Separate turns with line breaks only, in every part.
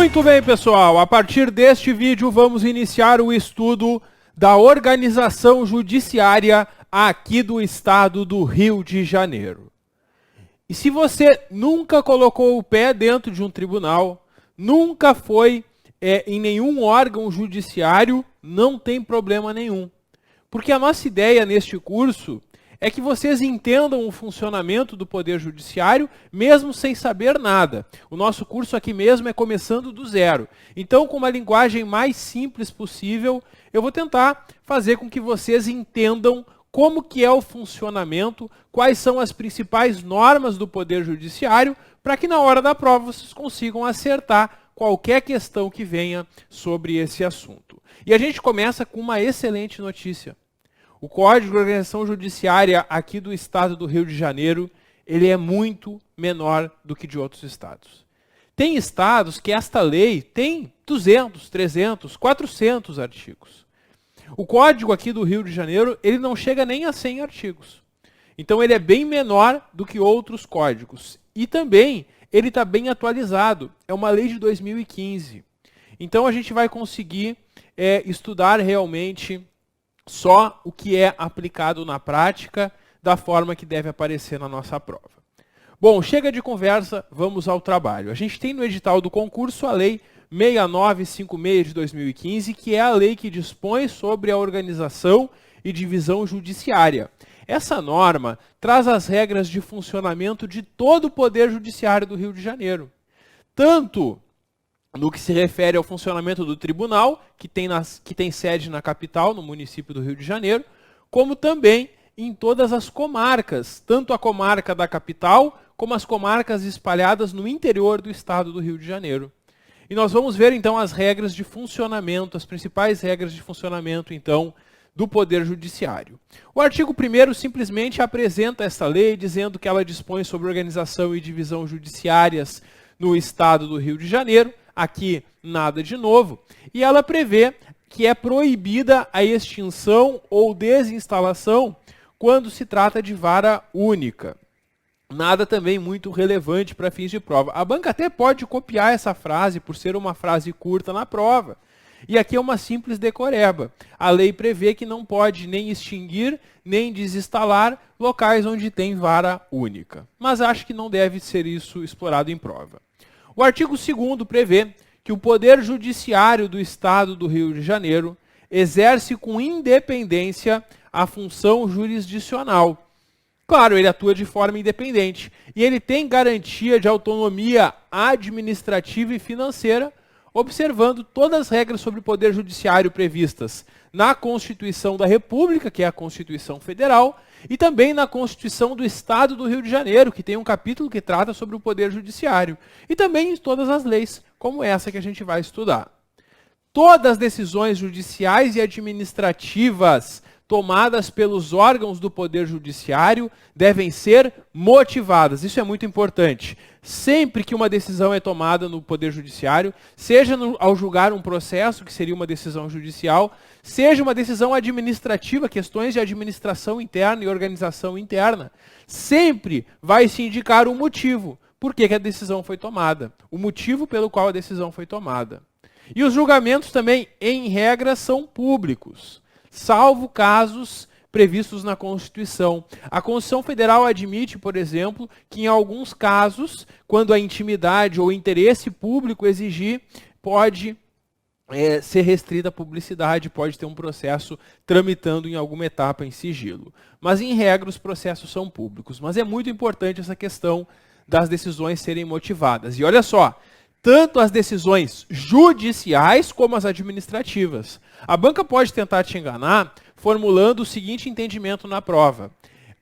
Muito bem, pessoal. A partir deste vídeo, vamos iniciar o estudo da organização judiciária aqui do estado do Rio de Janeiro. E se você nunca colocou o pé dentro de um tribunal, nunca foi em nenhum órgão judiciário, não tem problema nenhum. Porque a nossa ideia neste curso é que vocês entendam o funcionamento do Poder Judiciário, mesmo sem saber nada. O nosso curso aqui mesmo é começando do zero. Então, com uma linguagem mais simples possível, eu vou tentar fazer com que vocês entendam como que é o funcionamento, quais são as principais normas do Poder Judiciário, para que na hora da prova vocês consigam acertar qualquer questão que venha sobre esse assunto. E a gente começa com uma excelente notícia. O Código de Organização Judiciária aqui do estado do Rio de Janeiro, ele é muito menor do que de outros estados. Tem estados que esta lei tem 200, 300, 400 artigos. O Código aqui do Rio de Janeiro, ele não chega nem a 100 artigos. Então ele é bem menor do que outros códigos. E também ele está bem atualizado. É uma lei de 2015. Então a gente vai conseguir estudar realmente só o que é aplicado na prática, da forma que deve aparecer na nossa prova. Bom, chega de conversa, vamos ao trabalho. A gente tem no edital do concurso a Lei 6956 de 2015, que é a lei que dispõe sobre a organização e divisão judiciária. Essa norma traz as regras de funcionamento de todo o Poder Judiciário do Rio de Janeiro. Tanto no que se refere ao funcionamento do tribunal, que tem sede na capital, no município do Rio de Janeiro, como também em todas as comarcas, tanto a comarca da capital, como as comarcas espalhadas no interior do estado do Rio de Janeiro. E nós vamos ver então as regras de funcionamento, as principais regras de funcionamento então do Poder Judiciário. O artigo 1º simplesmente apresenta esta lei, dizendo que ela dispõe sobre organização e divisão judiciárias no estado do Rio de Janeiro. Aqui nada de novo, e ela prevê que é proibida a extinção ou desinstalação quando se trata de vara única. Nada também muito relevante para fins de prova. A banca até pode copiar essa frase por ser uma frase curta na prova. E aqui é uma simples decoreba. A lei prevê que não pode nem extinguir, nem desinstalar locais onde tem vara única. Mas acho que não deve ser isso explorado em prova. O artigo 2º prevê que o Poder Judiciário do Estado do Rio de Janeiro exerce com independência a função jurisdicional. Claro, ele atua de forma independente e ele tem garantia de autonomia administrativa e financeira, observando todas as regras sobre o Poder Judiciário previstas na Constituição da República, que é a Constituição Federal, e também na Constituição do Estado do Rio de Janeiro, que tem um capítulo que trata sobre o Poder Judiciário. E também em todas as leis, como essa que a gente vai estudar. Todas as decisões judiciais e administrativas tomadas pelos órgãos do Poder Judiciário devem ser motivadas. Isso é muito importante. Sempre que uma decisão é tomada no Poder Judiciário, seja ao julgar um processo, que seria uma decisão judicial, seja uma decisão administrativa, questões de administração interna e organização interna, sempre vai se indicar um motivo. Por que a decisão foi tomada? O motivo pelo qual a decisão foi tomada. E os julgamentos também, em regra, são públicos, salvo casos previstos na Constituição. A Constituição Federal admite, por exemplo, que em alguns casos, quando a intimidade ou interesse público exigir, pode ser restrita a publicidade, pode ter um processo tramitando em alguma etapa em sigilo. Mas, em regra, os processos são públicos. Mas é muito importante essa questão das decisões serem motivadas. E olha só, tanto as decisões judiciais como as administrativas. A banca pode tentar te enganar formulando o seguinte entendimento na prova.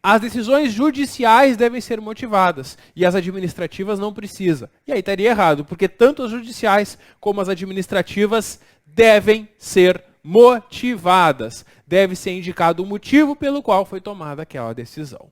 As decisões judiciais devem ser motivadas e as administrativas não precisa. E aí estaria errado, porque tanto as judiciais como as administrativas devem ser motivadas. Deve ser indicado o motivo pelo qual foi tomada aquela decisão.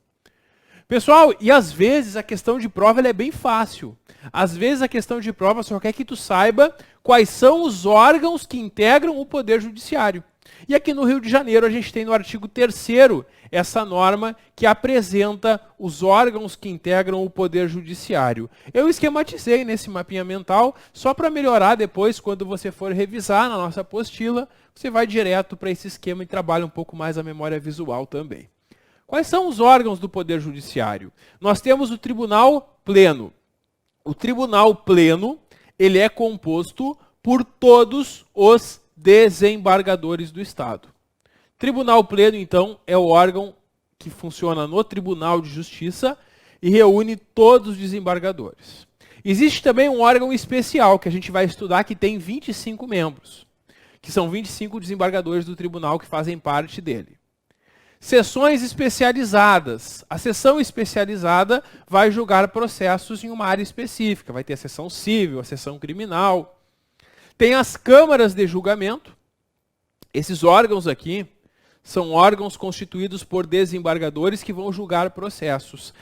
Pessoal, e às vezes a questão de prova ela é bem fácil. Às vezes a questão de prova só quer que tu saiba quais são os órgãos que integram o Poder Judiciário. E aqui no Rio de Janeiro a gente tem no artigo 3º essa norma que apresenta os órgãos que integram o Poder Judiciário. Eu esquematizei nesse mapinha mental, só para melhorar depois, quando você for revisar na nossa apostila, você vai direto para esse esquema e trabalha um pouco mais a memória visual também. Quais são os órgãos do Poder Judiciário? Nós temos o Tribunal Pleno. O Tribunal Pleno, ele é composto por todos os desembargadores do Estado. Tribunal Pleno, então, é o órgão que funciona no Tribunal de Justiça e reúne todos os desembargadores. Existe também um órgão especial que a gente vai estudar que tem 25 membros, que são 25 desembargadores do tribunal que fazem parte dele. Seções especializadas. A seção especializada vai julgar processos em uma área específica. Vai ter a seção civil, a seção criminal. Tem as câmaras de julgamento. Esses órgãos aqui são órgãos constituídos por desembargadores que vão julgar processos.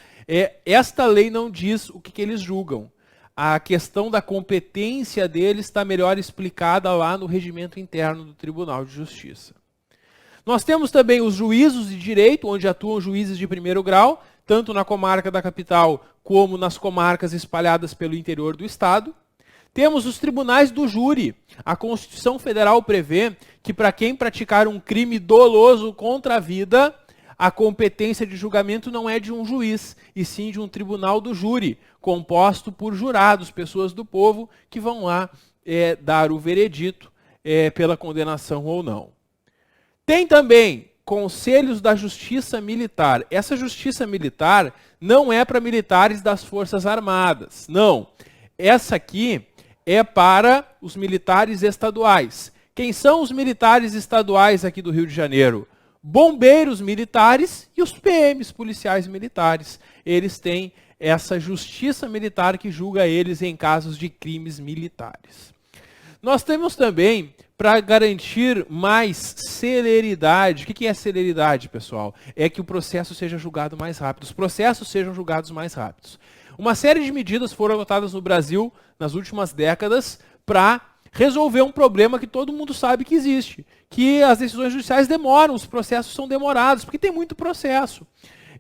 Esta lei não diz o que eles julgam. A questão da competência deles está melhor explicada lá no regimento interno do Tribunal de Justiça. Nós temos também os juízos de direito, onde atuam juízes de primeiro grau, tanto na comarca da capital como nas comarcas espalhadas pelo interior do Estado. Temos os tribunais do júri. A Constituição Federal prevê que para quem praticar um crime doloso contra a vida, a competência de julgamento não é de um juiz, e sim de um tribunal do júri, composto por jurados, pessoas do povo, que vão lá dar o veredito pela condenação ou não. Tem também conselhos da Justiça Militar. Essa Justiça Militar não é para militares das Forças Armadas, não. Essa aqui é para os militares estaduais. Quem são os militares estaduais aqui do Rio de Janeiro? Bombeiros militares e os PMs, policiais militares. Eles têm essa Justiça Militar que julga eles em casos de crimes militares. Nós temos também, para garantir mais celeridade, o que é celeridade, pessoal? É que o processo seja julgado mais rápido, os processos sejam julgados mais rápidos. Uma série de medidas foram adotadas no Brasil nas últimas décadas para resolver um problema que todo mundo sabe que existe, que as decisões judiciais demoram, os processos são demorados, porque tem muito processo.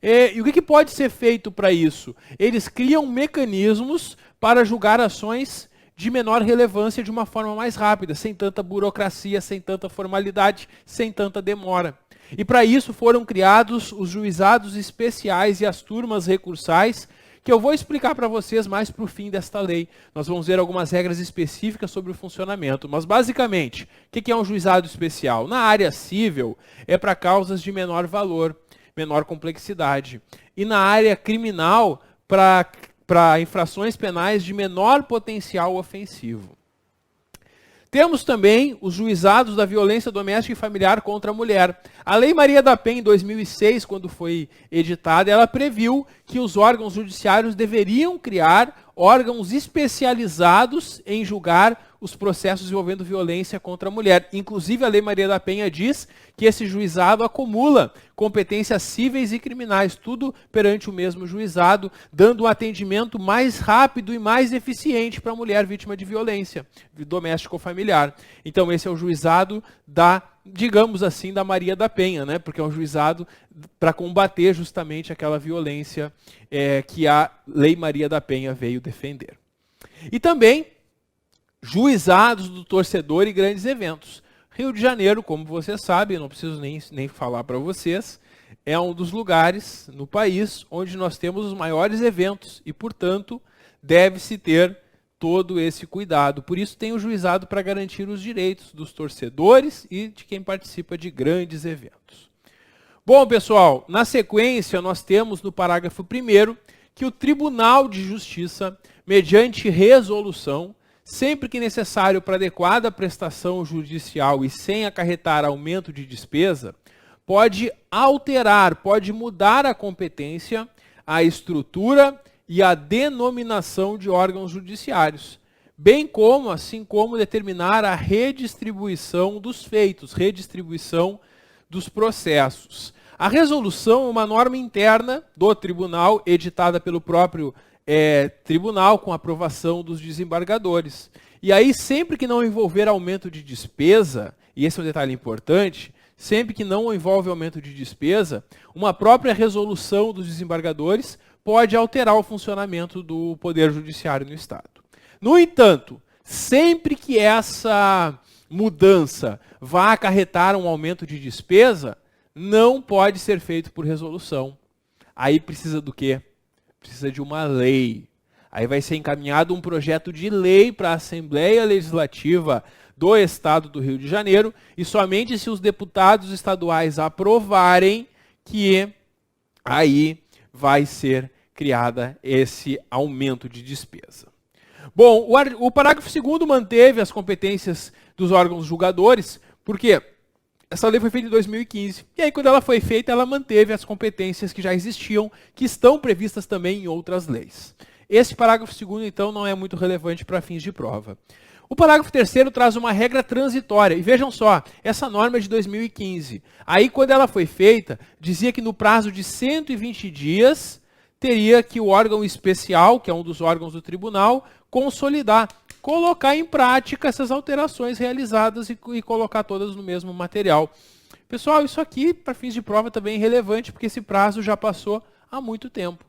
E o que pode ser feito para isso? Eles criam mecanismos para julgar ações de menor relevância de uma forma mais rápida, sem tanta burocracia, sem tanta formalidade, sem tanta demora. E para isso foram criados os juizados especiais e as turmas recursais, que eu vou explicar para vocês mais para o fim desta lei. Nós vamos ver algumas regras específicas sobre o funcionamento, mas basicamente, o que é um juizado especial? Na área civil, é para causas de menor valor, menor complexidade. E na área criminal, para infrações penais de menor potencial ofensivo. Temos também os juizados da violência doméstica e familiar contra a mulher. A Lei Maria da Penha, em 2006, quando foi editada, ela previu que os órgãos judiciários deveriam criar órgãos especializados em julgar os processos envolvendo violência contra a mulher. Inclusive, a Lei Maria da Penha diz que esse juizado acumula competências cíveis e criminais, tudo perante o mesmo juizado, dando um atendimento mais rápido e mais eficiente para a mulher vítima de violência doméstica ou familiar. Então, esse é o juizado digamos assim, da Maria da Penha, né? Porque é um juizado para combater justamente aquela violência que a Lei Maria da Penha veio defender. E também juizados do torcedor e grandes eventos. Rio de Janeiro, como você sabe, eu não preciso nem falar para vocês, é um dos lugares no país onde nós temos os maiores eventos e, portanto, deve-se ter todo esse cuidado. Por isso tem o juizado para garantir os direitos dos torcedores e de quem participa de grandes eventos. Bom, pessoal, na sequência nós temos no parágrafo 1º que o Tribunal de Justiça, mediante resolução, sempre que necessário para adequada prestação judicial e sem acarretar aumento de despesa, pode alterar, pode mudar a competência, a estrutura e a denominação de órgãos judiciários, bem como, assim como determinar a redistribuição dos feitos, redistribuição dos processos. A resolução é uma norma interna do tribunal, editada pelo próprio tribunal, com aprovação dos desembargadores. E aí, sempre que não envolver aumento de despesa, e esse é um detalhe importante, sempre que não envolve aumento de despesa, uma própria resolução dos desembargadores pode alterar o funcionamento do Poder Judiciário no Estado. No entanto, sempre que essa mudança vá acarretar um aumento de despesa, não pode ser feito por resolução. Aí precisa do quê? Precisa de uma lei. Aí vai ser encaminhado um projeto de lei para a Assembleia Legislativa do Estado do Rio de Janeiro, e somente se os deputados estaduais aprovarem que aí vai ser criada esse aumento de despesa. Bom, o parágrafo 2º manteve as competências dos órgãos julgadores, porque essa lei foi feita em 2015, e aí quando ela foi feita, ela manteve as competências que já existiam, que estão previstas também em outras leis. Esse parágrafo 2º, então, não é muito relevante para fins de prova. O parágrafo 3º traz uma regra transitória, e vejam só, essa norma é de 2015. Aí, quando ela foi feita, dizia que no prazo de 120 dias, teria que o órgão especial, que é um dos órgãos do tribunal, consolidar, colocar em prática essas alterações realizadas e colocar todas no mesmo material. Pessoal, isso aqui, para fins de prova, também é relevante, porque esse prazo já passou há muito tempo.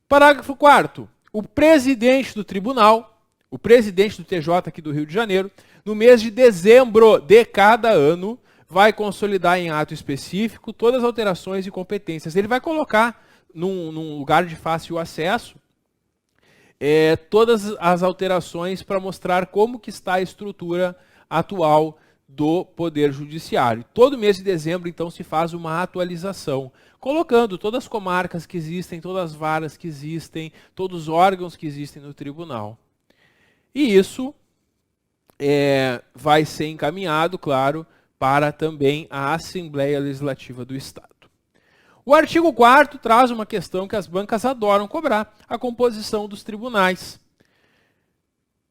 Parágrafo 4º. O presidente do tribunal, o presidente do TJ aqui do Rio de Janeiro, no mês de dezembro de cada ano, vai consolidar em ato específico todas as alterações e competências. Ele vai colocar num lugar de fácil acesso todas as alterações para mostrar como que está a estrutura atual do Poder Judiciário. Todo mês de dezembro, então, se faz uma atualização, colocando todas as comarcas que existem, todas as varas que existem, todos os órgãos que existem no tribunal. E isso vai ser encaminhado, claro, para também a Assembleia Legislativa do Estado. O artigo 4º traz uma questão que as bancas adoram cobrar, a composição dos tribunais.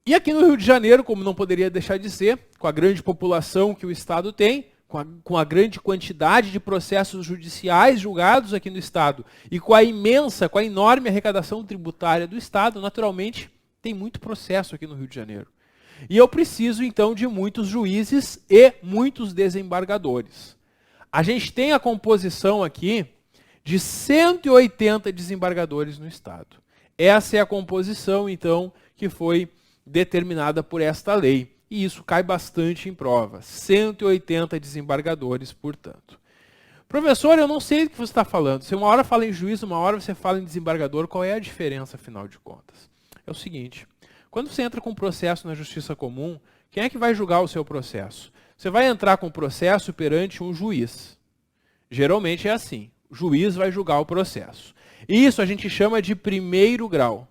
E aqui no Rio de Janeiro, como não poderia deixar de ser, com a grande população que o Estado tem, com a grande quantidade de processos judiciais julgados aqui no Estado, e com a enorme arrecadação tributária do Estado, naturalmente, tem muito processo aqui no Rio de Janeiro. E eu preciso, então, de muitos juízes e muitos desembargadores. A gente tem a composição aqui de 180 desembargadores no Estado. Essa é a composição, então, que foi determinada por esta lei. E isso cai bastante em prova. 180 desembargadores, portanto. Professor, eu não sei do que você está falando. Se uma hora fala em juiz, uma hora você fala em desembargador, qual é a diferença, afinal de contas? É o seguinte, quando você entra com um processo na justiça comum, quem é que vai julgar o seu processo? Você vai entrar com o processo perante um juiz. Geralmente é assim. O juiz vai julgar o processo. Isso a gente chama de primeiro grau.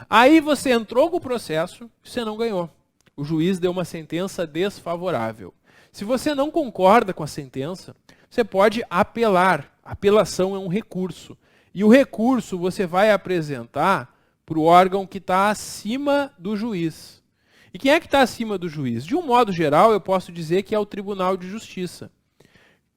Aí você entrou com o processo e você não ganhou. O juiz deu uma sentença desfavorável. Se você não concorda com a sentença, você pode apelar. Apelação é um recurso. E o recurso você vai apresentar para o órgão que está acima do juiz. E quem é que está acima do juiz? De um modo geral, eu posso dizer que é o Tribunal de Justiça.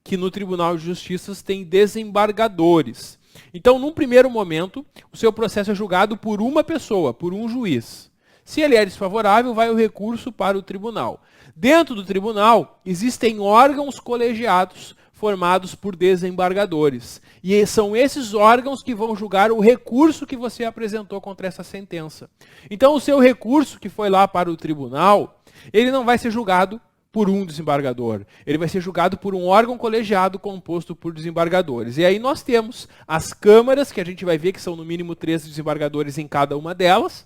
Que no Tribunal de Justiça tem desembargadores. Então, num primeiro momento, o seu processo é julgado por uma pessoa, por um juiz. Se ele é desfavorável, vai o recurso para o tribunal. Dentro do tribunal, existem órgãos colegiados formados por desembargadores. E são esses órgãos que vão julgar o recurso que você apresentou contra essa sentença. Então, o seu recurso que foi lá para o tribunal, ele não vai ser julgado por um desembargador. Ele vai ser julgado por um órgão colegiado composto por desembargadores. E aí nós temos as câmaras, que a gente vai ver que são no mínimo 13 desembargadores em cada uma delas,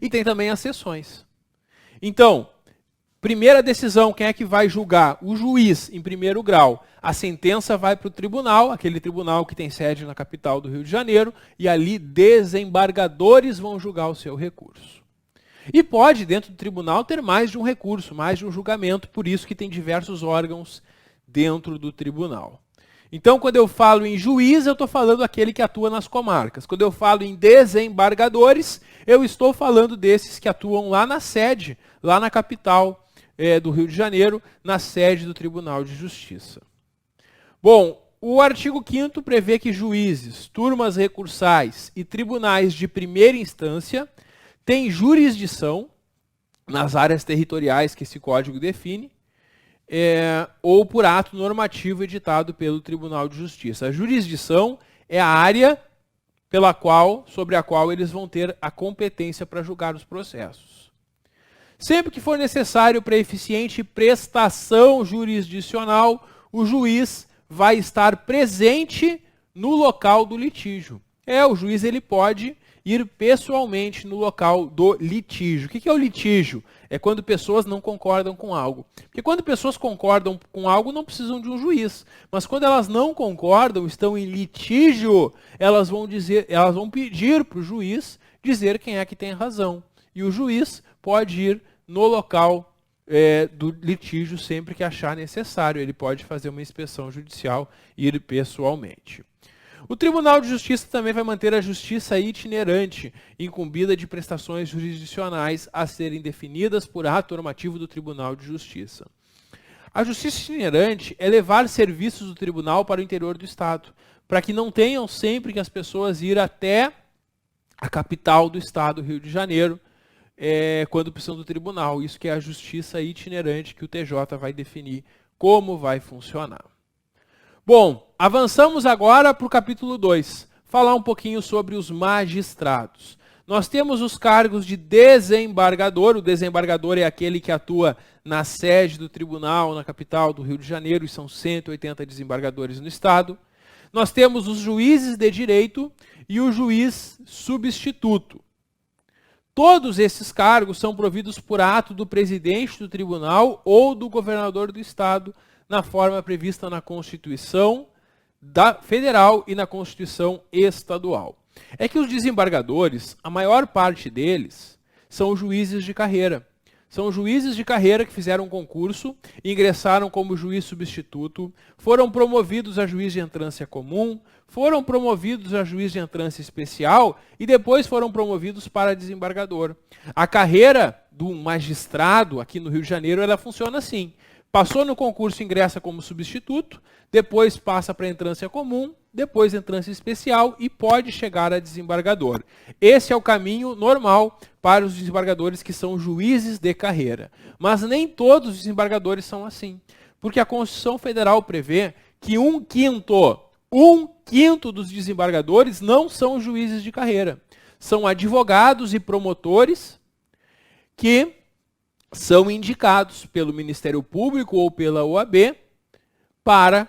e tem também as sessões. Então, primeira decisão, quem é que vai julgar? O juiz, em primeiro grau. A sentença vai para o tribunal, aquele tribunal que tem sede na capital do Rio de Janeiro, e ali desembargadores vão julgar o seu recurso. E pode, dentro do tribunal, ter mais de um recurso, mais de um julgamento, por isso que tem diversos órgãos dentro do tribunal. Então, quando eu falo em juiz, eu estou falando aquele que atua nas comarcas. Quando eu falo em desembargadores, eu estou falando desses que atuam lá na sede, lá na capital do Rio de Janeiro, na sede do Tribunal de Justiça. Bom, o artigo 5º prevê que juízes, turmas recursais e tribunais de primeira instância têm jurisdição nas áreas territoriais que esse código define, ou por ato normativo editado pelo Tribunal de Justiça. A jurisdição é a área sobre a qual eles vão ter a competência para julgar os processos. Sempre que for necessário para eficiente prestação jurisdicional, o juiz vai estar presente no local do litígio. O juiz ele pode ir pessoalmente no local do litígio. O que é o litígio? É quando pessoas não concordam com algo. Porque quando pessoas concordam com algo, não precisam de um juiz. Mas quando elas não concordam, estão em litígio, elas vão pedir para o juiz dizer quem é que tem razão. E o juiz pode ir no local do litígio sempre que achar necessário. Ele pode fazer uma inspeção judicial e ir pessoalmente. O Tribunal de Justiça também vai manter a justiça itinerante, incumbida de prestações jurisdicionais a serem definidas por ato normativo do Tribunal de Justiça. A justiça itinerante é levar serviços do tribunal para o interior do Estado, para que não tenham sempre que as pessoas ir até a capital do Estado, Rio de Janeiro, quando precisam do tribunal. Isso que é a justiça itinerante que o TJ vai definir como vai funcionar. Bom, avançamos agora para o capítulo 2, falar um pouquinho sobre os magistrados. Nós temos os cargos de desembargador. O desembargador é aquele que atua na sede do tribunal, na capital do Rio de Janeiro, e são 180 desembargadores no estado. Nós temos os juízes de direito e o juiz substituto. Todos esses cargos são providos por ato do presidente do tribunal ou do governador do estado, na forma prevista na Constituição Federal e na Constituição Estadual. É que os desembargadores, a maior parte deles, são juízes de carreira. São juízes de carreira que fizeram um concurso, ingressaram como juiz substituto, foram promovidos a juiz de entrância comum, foram promovidos a juiz de entrância especial e depois foram promovidos para desembargador. A carreira do magistrado aqui no Rio de Janeiro, ela funciona assim. Passou no concurso, ingressa como substituto, depois passa para a entrância comum, depois entrância especial e pode chegar a desembargador. Esse é o caminho normal para os desembargadores que são juízes de carreira. Mas nem todos os desembargadores são assim, porque a Constituição Federal prevê que um quinto dos desembargadores não são juízes de carreira. São advogados e promotores que são indicados pelo Ministério Público ou pela OAB para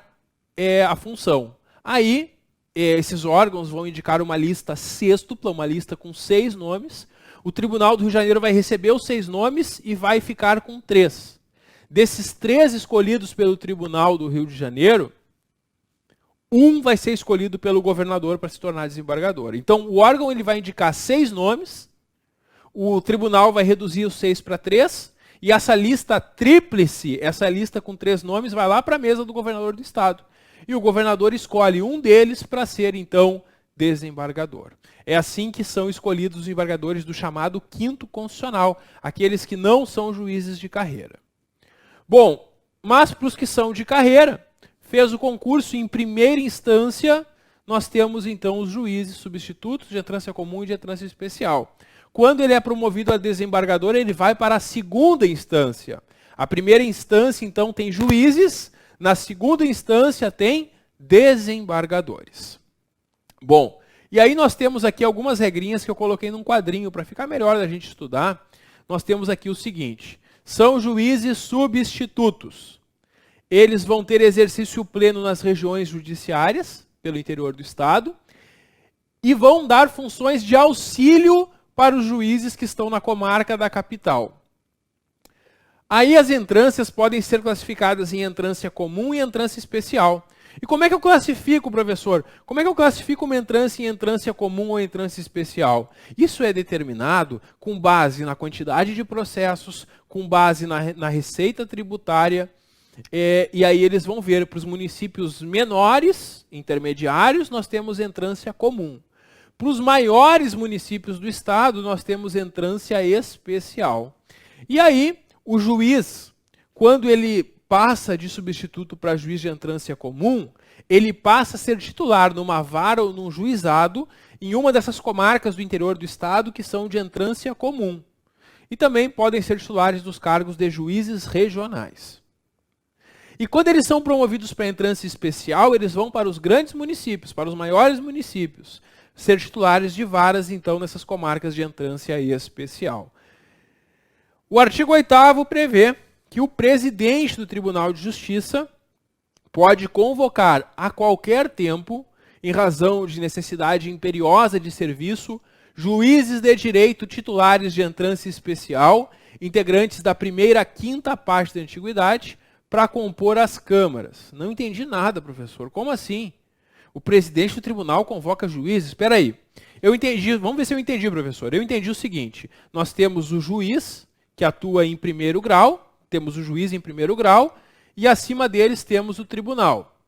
a função. Aí, esses órgãos vão indicar uma lista sêxtupla, uma lista com 6 nomes. O Tribunal do Rio de Janeiro vai receber os 6 nomes e vai ficar com 3. Desses 3 escolhidos pelo Tribunal do Rio de Janeiro, um vai ser escolhido pelo governador para se tornar desembargador. Então, o órgão ele vai indicar 6 nomes, o tribunal vai reduzir os 6 para 3, e essa lista tríplice, essa lista com 3 nomes, vai lá para a mesa do governador do estado. E o governador escolhe um deles para ser, então, desembargador. É assim que são escolhidos os desembargadores do chamado quinto constitucional, aqueles que não são juízes de carreira. Bom, mas para os que são de carreira, fez o concurso em primeira instância, nós temos, então, os juízes substitutos de entrância comum e de entrância especial. Quando ele é promovido a desembargador, ele vai para a segunda instância. A primeira instância, então, tem juízes. Na segunda instância, tem desembargadores. Bom, e aí nós temos aqui algumas regrinhas que eu coloquei num quadrinho para ficar melhor da gente estudar. Nós temos aqui o seguinte. São juízes substitutos. Eles vão ter exercício pleno nas regiões judiciárias, pelo interior do estado, e vão dar funções de auxílio para os juízes que estão na comarca da capital. Aí as entrâncias podem ser classificadas em entrância comum e entrância especial. E como é que eu classifico, professor? Como é que eu classifico uma entrância em entrância comum ou entrância especial? Isso é determinado com base na quantidade de processos, com base na receita tributária, e aí eles vão ver para os municípios menores, intermediários, nós temos entrância comum. Para os maiores municípios do estado, nós temos entrância especial. E aí, o juiz, quando ele passa de substituto para juiz de entrância comum, ele passa a ser titular numa vara ou num juizado em uma dessas comarcas do interior do estado que são de entrância comum. E também podem ser titulares dos cargos de juízes regionais. E quando eles são promovidos para a entrância especial, eles vão para os grandes municípios, para os maiores municípios, ser titulares de varas, então, nessas comarcas de entrância especial. O artigo 8º prevê que o presidente do Tribunal de Justiça pode convocar a qualquer tempo, em razão de necessidade imperiosa de serviço, juízes de direito titulares de entrância especial, integrantes da primeira à quinta parte da antiguidade, para compor as câmaras. Não entendi nada, professor. Como assim? O presidente do tribunal convoca juízes? Espera aí. Eu entendi. Vamos ver se eu entendi, professor. Eu entendi o seguinte. Nós temos o juiz, que atua em primeiro grau, temos o juiz em primeiro grau, e acima deles temos o tribunal.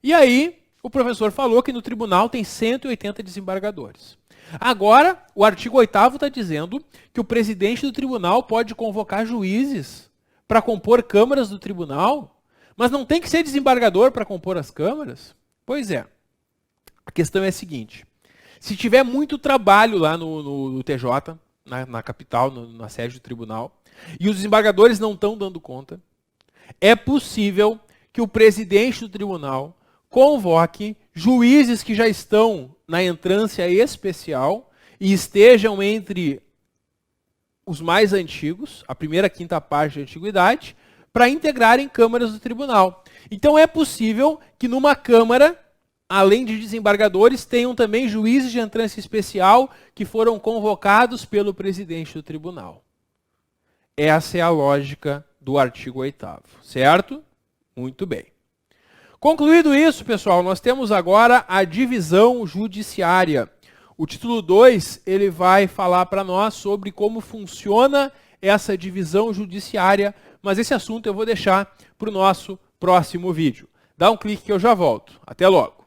E aí, o professor falou que no tribunal tem 180 desembargadores. Agora, o artigo 8º está dizendo que o presidente do tribunal pode convocar juízes para compor câmaras do tribunal, mas não tem que ser desembargador para compor as câmaras? Pois é. A questão é a seguinte. Se tiver muito trabalho lá no TJ, na capital, na sede do tribunal, e os desembargadores não estão dando conta, é possível que o presidente do tribunal convoque juízes que já estão na entrância especial e estejam entre os mais antigos, a primeira à quinta parte da antiguidade, para integrarem câmaras do tribunal. Então é possível que numa câmara, além de desembargadores, tenham também juízes de entrância especial que foram convocados pelo presidente do tribunal. Essa é a lógica do artigo 8º, certo? Muito bem. Concluído isso, pessoal, nós temos agora a divisão judiciária. O título 2, ele vai falar para nós sobre como funciona essa divisão judiciária, mas esse assunto eu vou deixar para o nosso próximo vídeo. Dá um clique que eu já volto. Até logo.